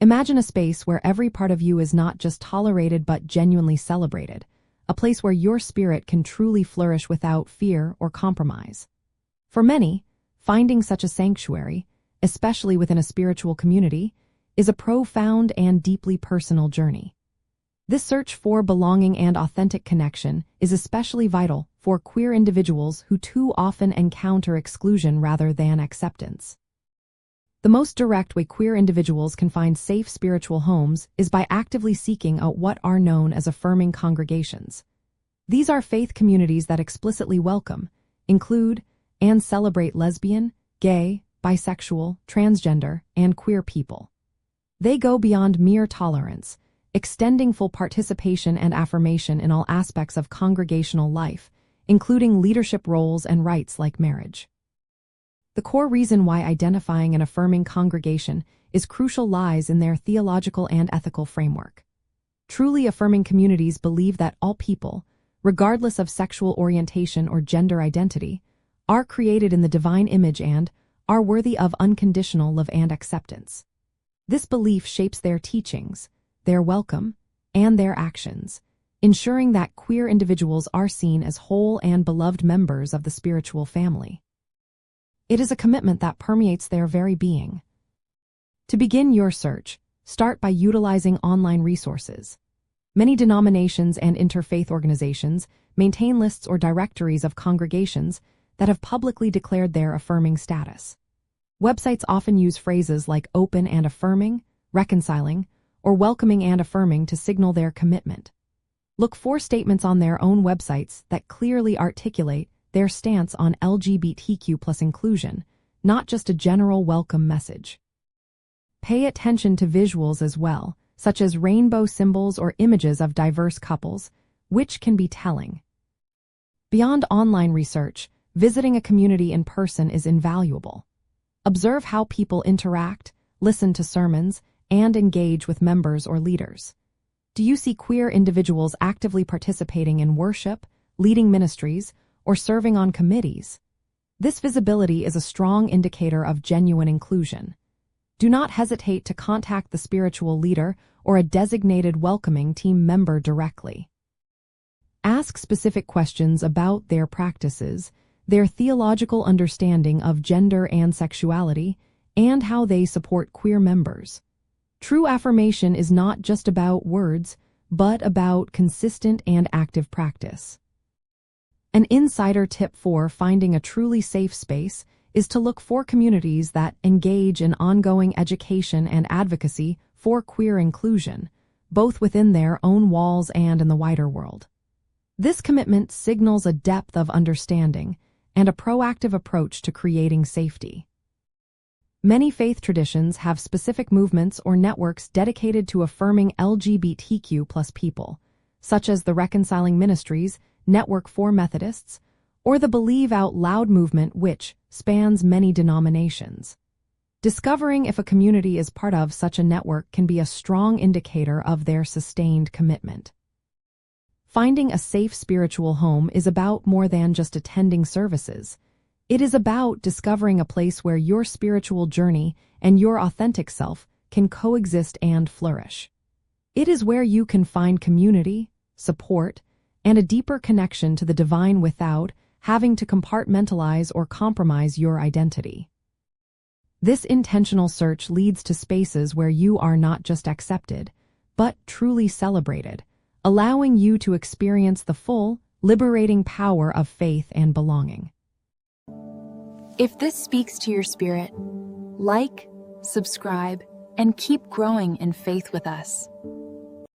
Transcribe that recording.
Imagine a space where every part of you is not just tolerated but genuinely celebrated, a place where your spirit can truly flourish without fear or compromise. For many, finding such a sanctuary, especially within a spiritual community, is a profound and deeply personal journey. This search for belonging and authentic connection is especially vital for queer individuals who too often encounter exclusion rather than acceptance. The most direct way queer individuals can find safe spiritual homes is by actively seeking out what are known as affirming congregations. These are faith communities that explicitly welcome, include, and celebrate lesbian, gay, bisexual, transgender, and queer people. They go beyond mere tolerance, extending full participation and affirmation in all aspects of congregational life, including leadership roles and rights like marriage. The core reason why identifying an affirming congregation is crucial lies in their theological and ethical framework. Truly affirming communities believe that all people, regardless of sexual orientation or gender identity, are created in the divine image and are worthy of unconditional love and acceptance. This belief shapes their teachings, their welcome, and their actions, ensuring that queer individuals are seen as whole and beloved members of the spiritual family. It is a commitment that permeates their very being. To begin your search, start by utilizing online resources. Many denominations and interfaith organizations maintain lists or directories of congregations that have publicly declared their affirming status. Websites often use phrases like open and affirming, reconciling, or welcoming and affirming to signal their commitment. Look for statements on their own websites that clearly articulate their stance on LGBTQ+ inclusion, not just a general welcome message. Pay attention to visuals as well, such as rainbow symbols or images of diverse couples, which can be telling. Beyond online research, visiting a community in person is invaluable. Observe how people interact, listen to sermons, and engage with members or leaders. Do you see queer individuals actively participating in worship, leading ministries, or serving on committees? This visibility is a strong indicator of genuine inclusion. Do not hesitate to contact the spiritual leader or a designated welcoming team member directly. Ask specific questions about their practices, their theological understanding of gender and sexuality, and how they support queer members. True affirmation is not just about words, but about consistent and active practice. An insider tip for finding a truly safe space is to look for communities that engage in ongoing education and advocacy for queer inclusion, both within their own walls and in the wider world. This commitment signals a depth of understanding and a proactive approach to creating safety. Many faith traditions have specific movements or networks dedicated to affirming LGBTQ+ people, such as the Reconciling Ministries, Network for Methodists, or the Believe Out Loud movement, which spans many denominations. Discovering if a community is part of such a network can be a strong indicator of their sustained commitment. Finding a safe spiritual home is about more than just attending services. It is about discovering a place where your spiritual journey and your authentic self can coexist and flourish. It is where you can find community, support, and a deeper connection to the divine without having to compartmentalize or compromise your identity. This intentional search leads to spaces where you are not just accepted, but truly celebrated, allowing you to experience the full, liberating power of faith and belonging. If this speaks to your spirit, like, subscribe, and keep growing in faith with us.